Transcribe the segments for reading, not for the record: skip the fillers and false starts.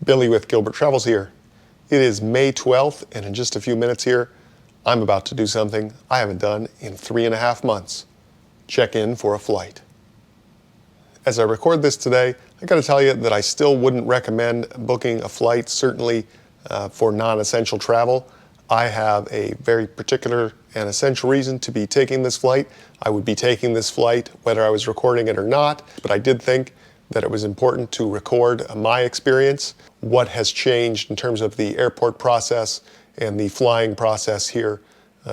Billy with Gilbert Travels here. It is May 12th, and in just a few minutes here, I'm about to do something I haven't done in 3.5 months. Check in for a flight. As I record this today, I gotta tell you that I still wouldn't recommend booking a flight, certainly for non-essential travel. I have a very particular and essential reason to be taking this flight. I would be taking this flight whether I was recording it or not, but I did think that it was important to record my experience, what has changed in terms of the airport process and the flying process here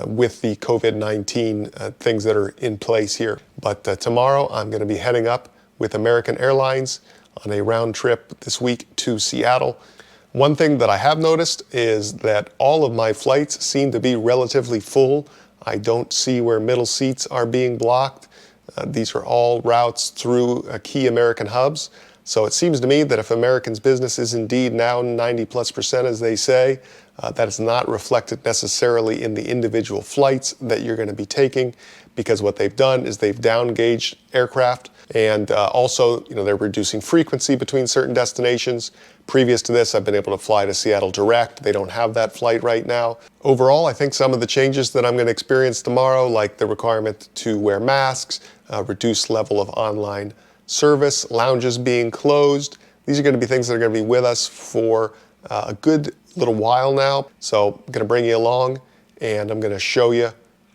with the COVID-19 things that are in place here. But tomorrow I'm going to be heading up with American Airlines on a round trip this week to Seattle. One thing that I have noticed is that all of my flights seem to be relatively full. I don't see where middle seats are being blocked. These are all routes through key American hubs. So it seems to me that if American's business is indeed now 90+% as they say, that is not reflected necessarily in the individual flights that you're going to be taking, because what they've done is they've down-gauged aircraft, and also they're reducing frequency between certain destinations. Previous to this, I've been able to fly to Seattle direct. They don't have that flight right now. Overall, I think some of the changes that I'm going to experience tomorrow, like the requirement to wear masks, reduced level of online service, lounges being closed, these are going to be things that are going to be with us for a good little while now. So I'm going to bring you along, and I'm going to show you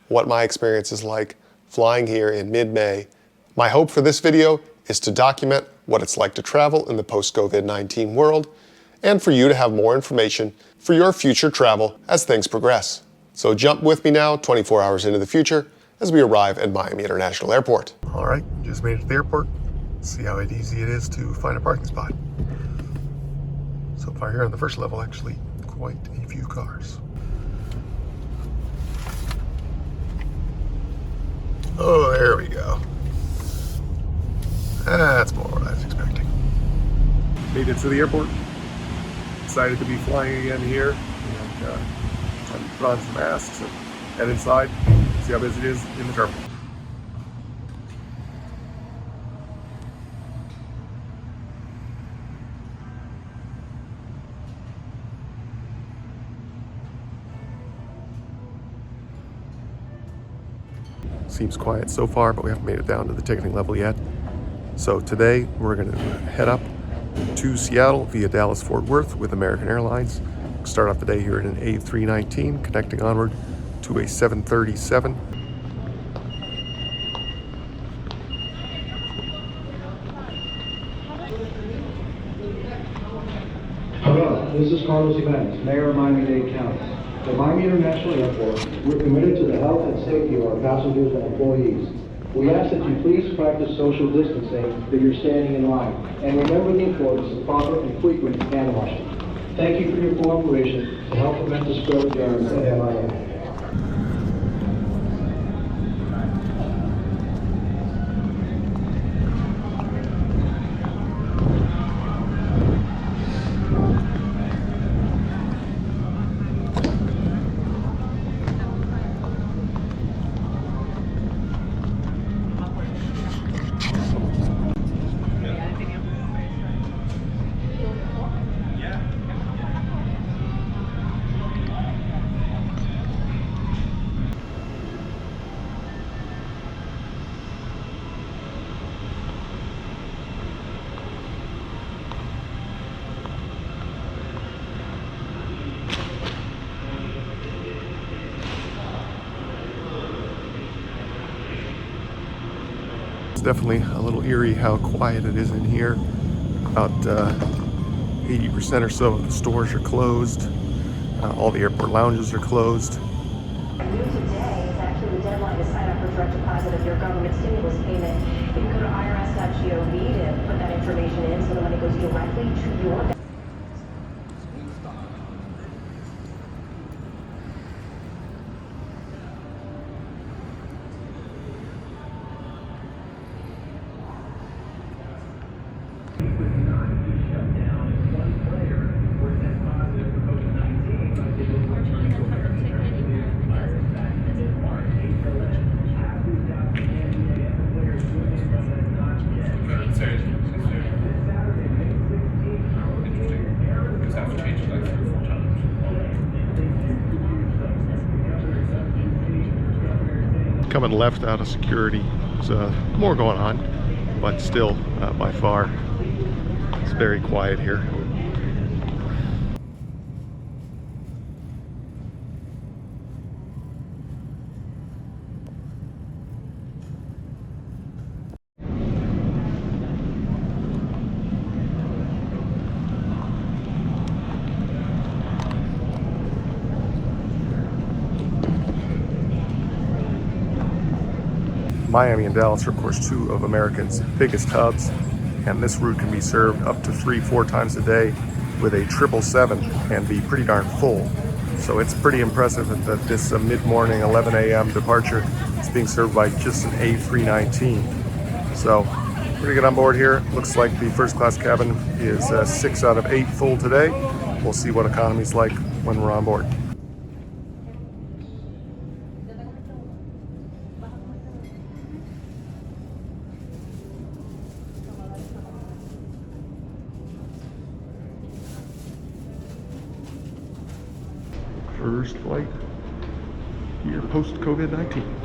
what my experience is like flying here in mid-May. My hope for this video is to document what it's like to travel in the post-COVID-19 world, and for you to have more information for your future travel as things progress. So jump with me now 24 hours into the future as we arrive at Miami International Airport. All right, just made it to the airport. See how easy it is to find a parking spot. So far here on the first level, actually quite a few cars. Oh, there we go. That's more what I was expecting. Made it to the airport. Excited to be flying again here. And trying to put on some masks and head inside. See how busy it is in the terminal. Seems quiet so far, but we haven't made it down to the ticketing level yet. So today we're going to head up to Seattle via Dallas-Fort Worth with American Airlines. Start off the day here in an A319, connecting onward to a 737. Hello, this is Carlos Jimenez, Mayor of Miami-Dade County. At Miami International Airport, we're committed to the health and safety of our passengers and employees. We ask that you please practice social distancing, that you're standing in line, and remember the importance of proper and frequent hand washing. Thank you for your cooperation to help prevent the spread of germs at MIA. Definitely a little eerie how quiet it is in here. About 80% or so of the stores are closed. All the airport lounges are closed. New today is actually the deadline to sign up for direct deposit of your government stimulus payment. You can go to irs.gov to put that information in so the money goes directly to your coming left out of security. There's more going on, but still, by far, it's very quiet here. Miami and Dallas are, of course, two of American's biggest hubs, and this route can be served up to 3-4 times a day with a 777 and be pretty darn full. So it's pretty impressive that this mid-morning 11 a.m. departure is being served by just an A319. So we're gonna get on board here. Looks like the first class cabin is 6 out of 8 full today. We'll see what economy's like when we're on board. First flight here post COVID-19.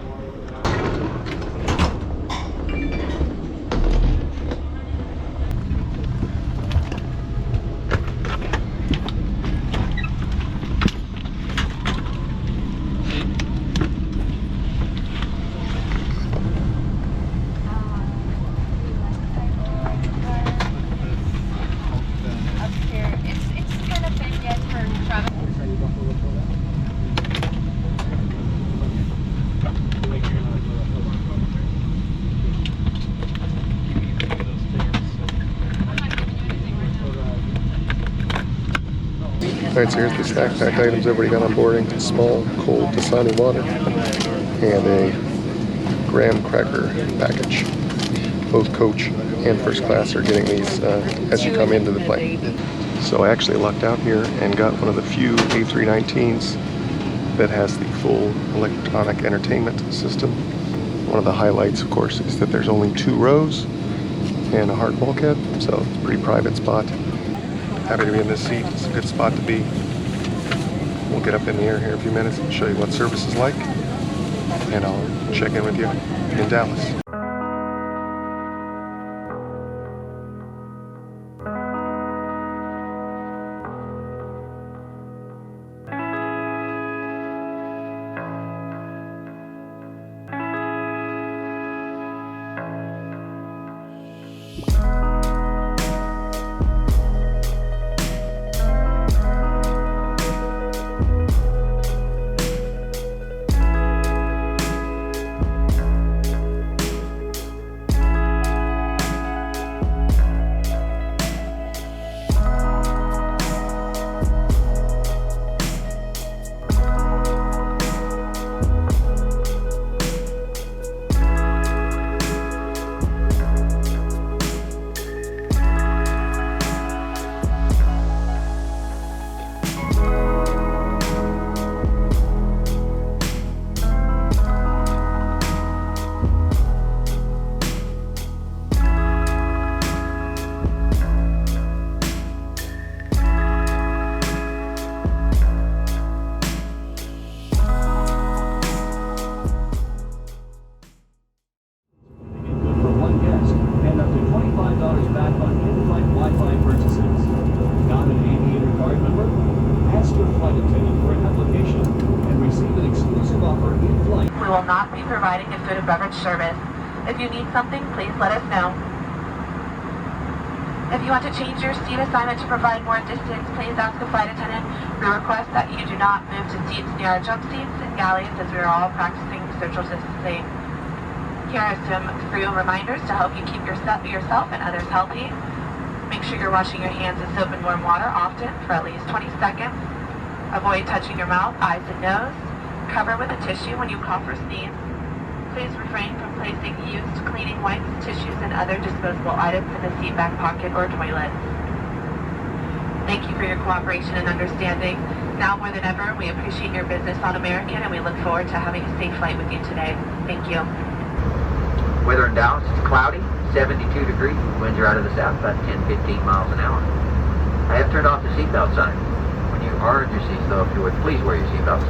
Alright, so here's the snack pack items everybody got on boarding. Small, cold Dasani water and a graham cracker package. Both coach and first class are getting these as you come into the plane. So I actually lucked out here and got one of the few A319s that has the full electronic entertainment system. One of the highlights, of course, is that there's only 2 rows and a hard bulkhead, so it's a pretty private spot. Happy to be in this seat. It's a good spot to be. We'll get up in the air here in a few minutes and show you what service is like, and I'll check in with you in Dallas. We will not be providing a food and beverage service. If you need something, please let us know. If you want to change your seat assignment to provide more distance, please ask the flight attendant. We request that you do not move to seats near our jump seats and galleys as we are all practicing social distancing. Here are some crew reminders to help you keep yourself and others healthy. Make sure you're washing your hands in soap and warm water often for at least 20 seconds. Avoid touching your mouth, eyes, and nose. Cover with a tissue when you cough or sneeze. Please refrain from placing used cleaning wipes, tissues, and other disposable items in the seat back pocket or toilet. Thank you for your cooperation and understanding. Now more than ever, we appreciate your business on American, and we look forward to having a safe flight with you today. Thank you. Weather in Dallas is cloudy, 72 degrees. Winds are out of the south, about 10-15 miles an hour. I have turned off the seatbelt sign. When you are in your seats, though, if you would, please wear your seatbelts.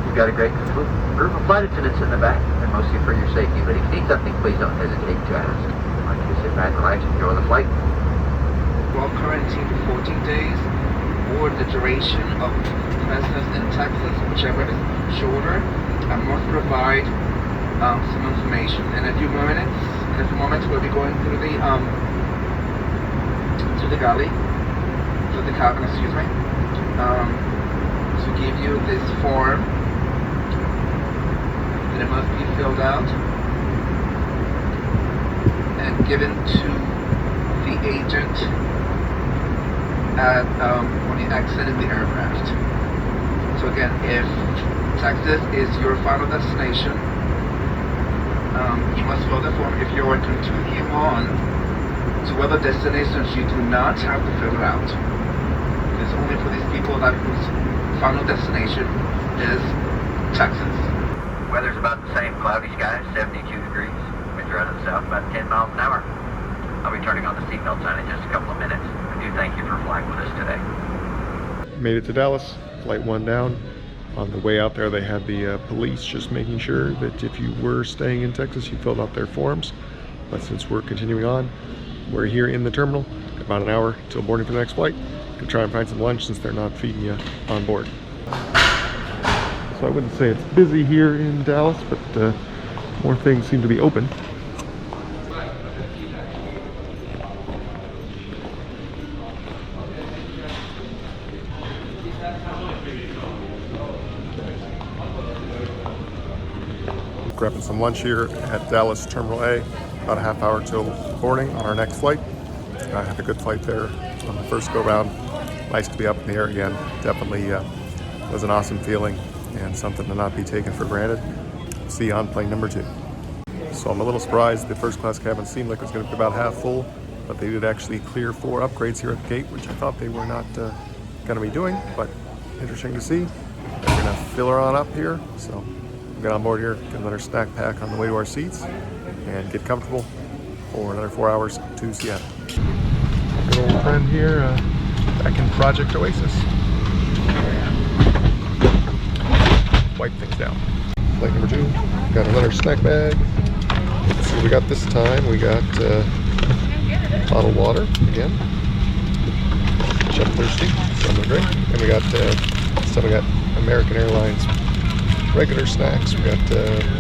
You've got a great group of flight attendants in the back, and mostly for your safety. But if you need something, please don't hesitate to ask. I'd like you to sit back, relax, and enjoy the flight. While quarantined for 14 days, or the duration of presence in Texas, whichever is shorter, I must provide some information. In a few moments, we'll be going through the cabin, excuse me, to give you this form that it must be filled out and given to the agent at when you exit the aircraft. So again, if Texas is your final destination, you must fill the form. If you are continuing on to other destinations, you do not have to fill it out. It's only for these people that whose final destination is Texas. Weather's about the same, cloudy skies, 72 degrees. Winds are out of the south, about 10 miles an hour. I'll be turning on the seatbelt sign in just a couple of minutes. I do thank you for flying with us today. Made it to Dallas, flight 1 down. On the way out there, they had the police just making sure that if you were staying in Texas, you filled out their forms. But since we're continuing on, we're here in the terminal, about an hour till boarding for the next flight. Gonna try and find some lunch since they're not feeding you on board. So I wouldn't say it's busy here in Dallas, but more things seem to be open. Grabbing some lunch here at Dallas Terminal A, about a half hour till boarding on our next flight. I had a good flight there on the first go round. Nice to be up in the air again. Definitely was an awesome feeling and something to not be taken for granted. See you on plane number 2. So I'm a little surprised the first class cabin seemed like it was going to be about half full, but they did actually clear 4 upgrades here at the gate, which I thought they were not going to be doing, but interesting to see. They're going to fill her on up here, so we'll get on board here, get another snack pack on the way to our seats, and get comfortable for another 4 hours to Seattle. Good old friend here, back in Project Oasis. Wipe things down. Flight number 2, got another snack bag. Let's see what we got this time. We got bottled water again. Chef Thirsty, summer drink. And we got American Airlines regular snacks. We got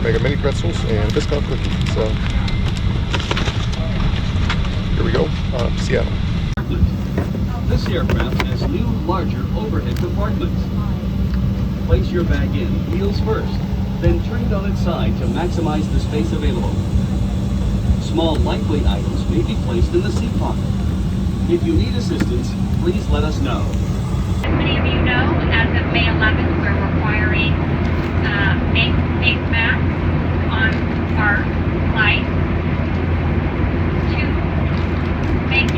mega mini pretzels and a biscuit cookie. So here we go, Seattle. This aircraft has new, larger overhead compartments. Place your bag in wheels first, then turn it on its side to maximize the space available. Small lightweight items may be placed in the seat pocket. If you need assistance, please let us know. As many of you know, as of May 11th, we're requiring face masks on our flights to make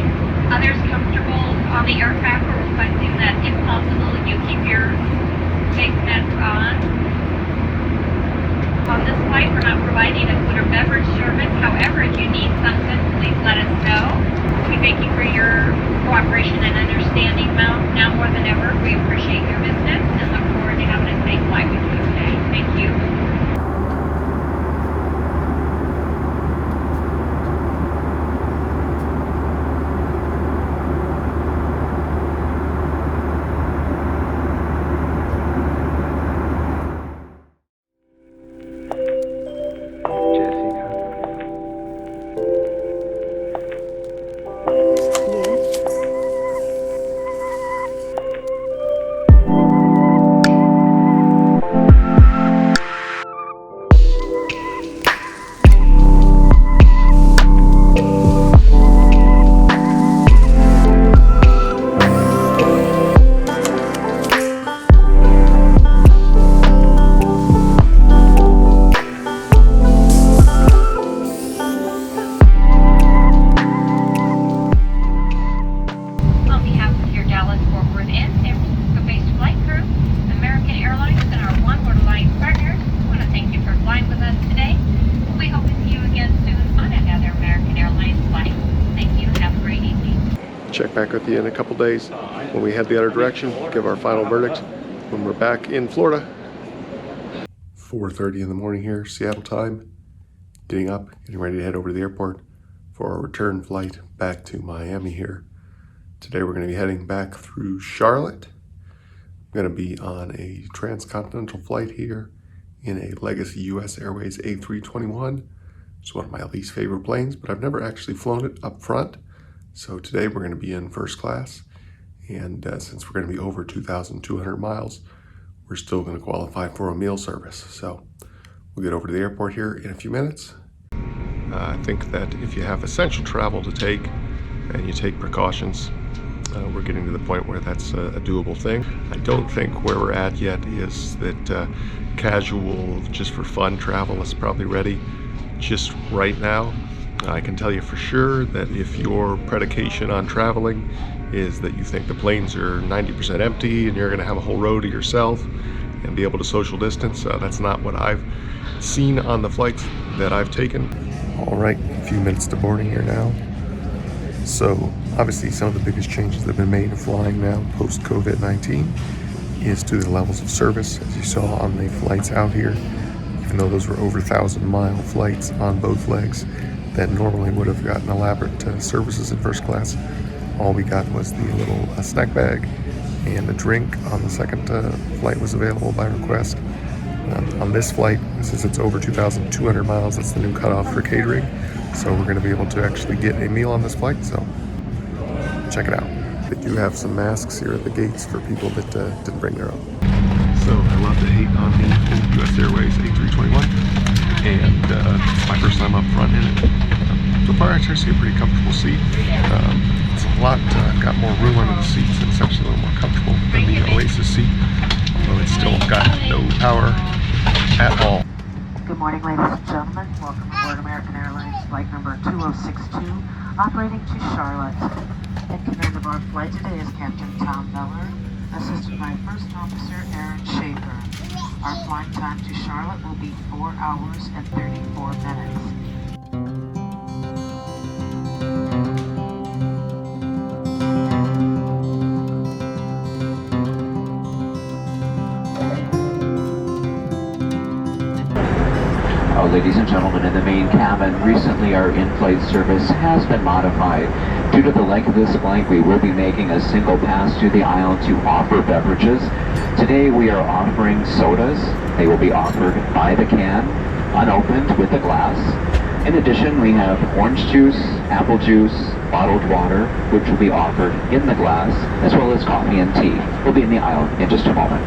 others comfortable on the aircraft. We're requesting that, if possible, you keep your face mask on. On this flight, we're not providing a food or beverage service. However, if you need something, please let us know. We thank you for your cooperation and understanding now more than ever. We appreciate your business and look forward to having a safe flight with you today. Thank you. Check back with you in a couple days when we head the other direction, give our final verdict when we're back in Florida. 4:30 in the morning here, Seattle time. Getting up, getting ready to head over to the airport for our return flight back to Miami here. Today we're going to be heading back through Charlotte. I'm going to be on a transcontinental flight here in a Legacy US Airways A321. It's one of my least favorite planes, but I've never actually flown it up front. So today we're going to be in first class. And since we're going to be over 2,200 miles, we're still going to qualify for a meal service. So we'll get over to the airport here in a few minutes. I think that if you have essential travel to take and you take precautions, we're getting to the point where that's a doable thing. I don't think where we're at yet is that casual, just for fun travel is probably ready just right now. I can tell you for sure that if your predication on traveling is that you think the planes are 90% empty and you're going to have a whole row to yourself and be able to social distance, that's not what I've seen on the flights that I've taken. All right, a few minutes to boarding here now. So obviously some of the biggest changes that have been made in flying now post COVID-19 is to the levels of service, as you saw on the flights out here. Even though those were over 1,000-mile flights on both legs that normally would have gotten elaborate services in first class, all we got was the little snack bag and a drink on the second flight was available by request. On this flight, since it's over 2,200 miles, that's the new cutoff for catering. So we're going to be able to actually get a meal on this flight, so check it out. They do have some masks here at the gates for people that didn't bring their own. So I love to hate on the old US Airways A321, and it's my first time up front in it. So far, I actually see a pretty comfortable seat. It's a lot, got more room under the seats, and it's actually a little more comfortable than the Oasis seat, although it's still got no power at all. Good morning, ladies and gentlemen. Welcome aboard American Airlines flight number 2062, operating to Charlotte. In command of our flight today is Captain Tom Miller, assisted by First Officer Aaron Schaefer. Our flight time to Charlotte will be 4 hours and 34 minutes. Ladies and gentlemen, in the main cabin, recently our in-flight service has been modified. Due to the length of this flight, we will be making a single pass to the aisle to offer beverages. Today we are offering sodas. They will be offered by the can, unopened with a glass. In addition, we have orange juice, apple juice, bottled water, which will be offered in the glass, as well as coffee and tea. We'll be in the aisle in just a moment.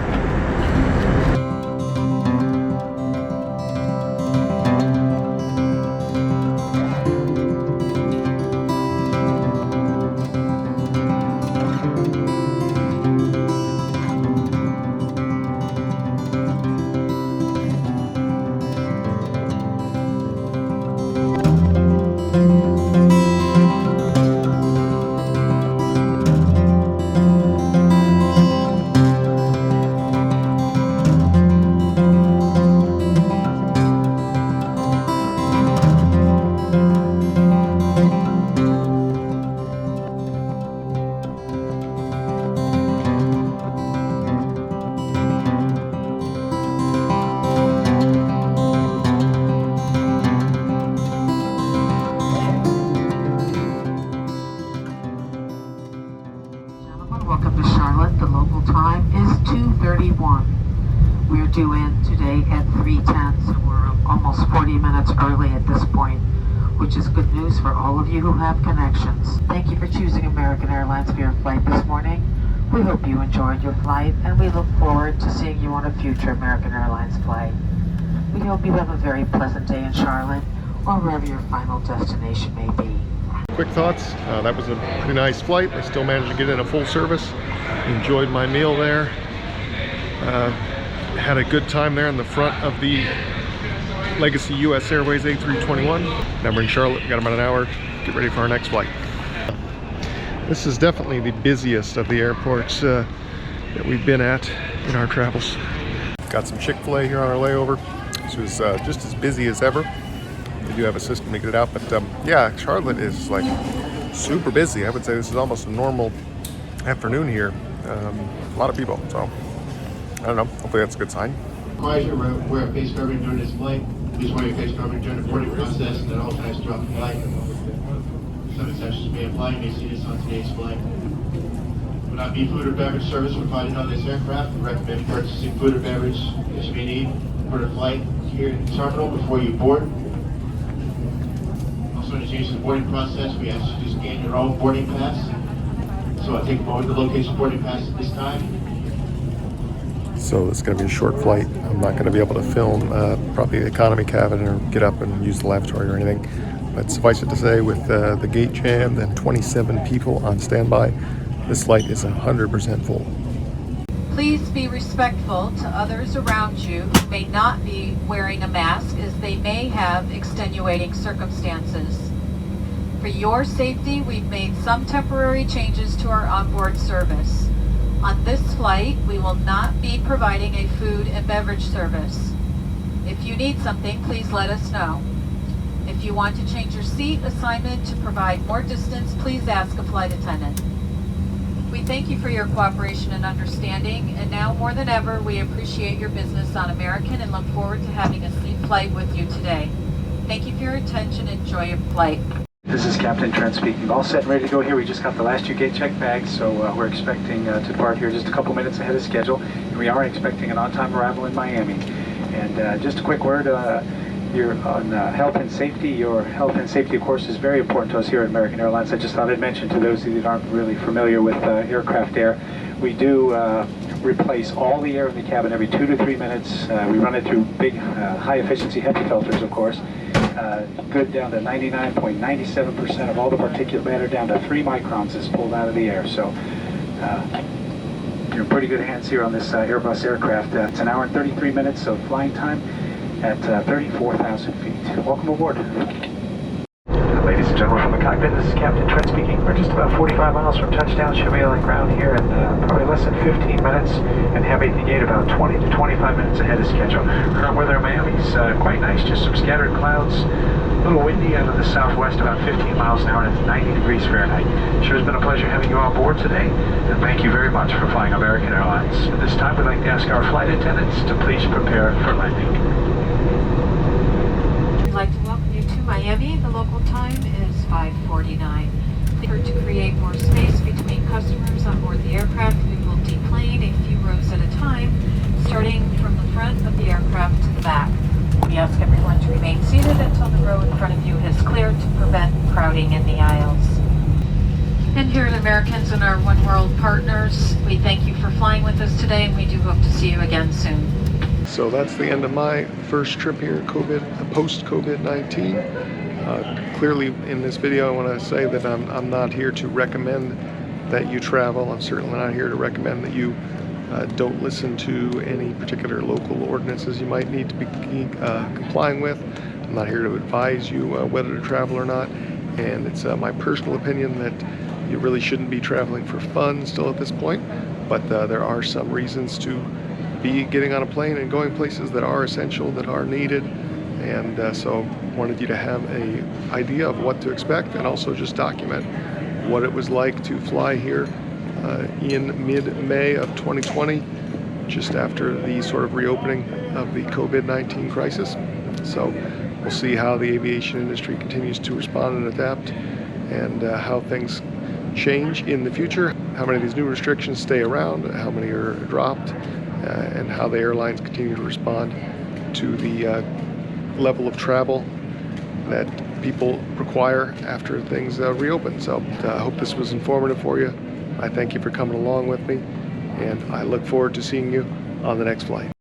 Welcome to Charlotte. The local time is 2:31. We're due in today at 3:10, so we're almost 40 minutes early at this point, which is good news for all of you who have connections. Thank you for choosing American Airlines for your flight this morning. We hope you enjoyed your flight, and we look forward to seeing you on a future American Airlines flight. We hope you have a very pleasant day in Charlotte, or wherever your final destination may be. Quick thoughts, that was a pretty nice flight. I still managed to get in a full service. Enjoyed my meal there. Had a good time there in the front of the Legacy US Airways A321. Now we're in Charlotte, we've got about an hour. Get ready for our next flight. This is definitely the busiest of the airports that we've been at in our travels. Got some Chick-fil-A here on our layover. This was just as busy as ever. They do have a system to get it out, but yeah, Charlotte is like super busy. I would say this is almost a normal afternoon here. A lot of people, so I don't know, hopefully that's a good sign. requires you to wear a face covering during this flight. Please wear your face covering during the boarding process and at all times throughout the flight. Some exceptions may apply. You may see this on today's flight. Will not be food or beverage service provided on this aircraft. We recommend purchasing food or beverage that you may need for the flight here in the terminal before you board. Also, to change the boarding process, we ask you to scan your own boarding pass. So I'll take a moment to locate your boarding pass at this time. So it's going to be a short flight. I'm not going to be able to film probably the economy cabin or get up and use the lavatory or anything. But suffice it to say, with the gate jammed and 27 people on standby, this flight is 100% full. Please be respectful to others around you who may not be wearing a mask, as they may have extenuating circumstances. For your safety, we've made some temporary changes to our onboard service. On this flight, we will not be providing a food and beverage service. If you need something, please let us know. If you want to change your seat assignment to provide more distance, please ask a flight attendant. We thank you for your cooperation and understanding, and now more than ever, we appreciate your business on American and look forward to having a safe flight with you today. Thank you for your attention. Enjoy your flight. This is Captain Trent speaking. All set and ready to go here. We just got the last 2 gate check bags, so we're expecting to depart here just a couple minutes ahead of schedule. And we are expecting an on-time arrival in Miami. And just a quick word, you're on health and safety. Your health and safety, of course, is very important to us here at American Airlines. I just thought I'd mention to those of you that aren't really familiar with aircraft air, we do replace all the air in the cabin every 2 to 3 minutes. We run it through big, high-efficiency HEPA filters, of course. Good down to 99.97% of all the particulate matter, down to 3 microns is pulled out of the air. So you're in pretty good hands here on this Airbus aircraft. It's an hour and 33 minutes of flying time at 34,000 feet. Welcome aboard. Ladies and gentlemen, from the cockpit, this is Captain Trent speaking. We're just about 45 miles from touchdown. Should be on the ground here in probably less than 15 minutes, and have at the gate about 20 to 25 minutes ahead of schedule. Current weather in Miami is quite nice, just some scattered clouds. A little windy out of the southwest, about 15 miles an hour, and it's 90 degrees Fahrenheit. Sure has been a pleasure having you on board today, and thank you very much for flying American Airlines. At this time, we'd like to ask our flight attendants to please prepare for landing. We'd like to welcome you to Miami. The local time is 5:49. To create more space between customers on board the aircraft, we will deplane a few rows at a time, starting from the front of the aircraft to the back. We ask everyone to remain seated until the row in front of you has cleared to prevent crowding in the aisles. And here at Americans and our One World partners, we thank you for flying with us today, and we do hope to see you again soon. So that's the end of my first trip here, post-COVID-19. Clearly in this video I want to say that I'm not here to recommend that you travel. I'm certainly not here to recommend that you don't listen to any particular local ordinances you might need to be complying with. I'm not here to advise you whether to travel or not, and it's my personal opinion that you really shouldn't be traveling for fun still at this point, but there are some reasons to be getting on a plane and going places that are essential, that are needed, and so wanted you to have an idea of what to expect, and also just document what it was like to fly here in mid-May of 2020, just after the sort of reopening of the COVID-19 crisis. So we'll see how the aviation industry continues to respond and adapt, and how things change in the future, how many of these new restrictions stay around, how many are dropped, and how the airlines continue to respond to the level of travel that people require after things reopen. So I hope this was informative for you. I thank you for coming along with me, and I look forward to seeing you on the next flight.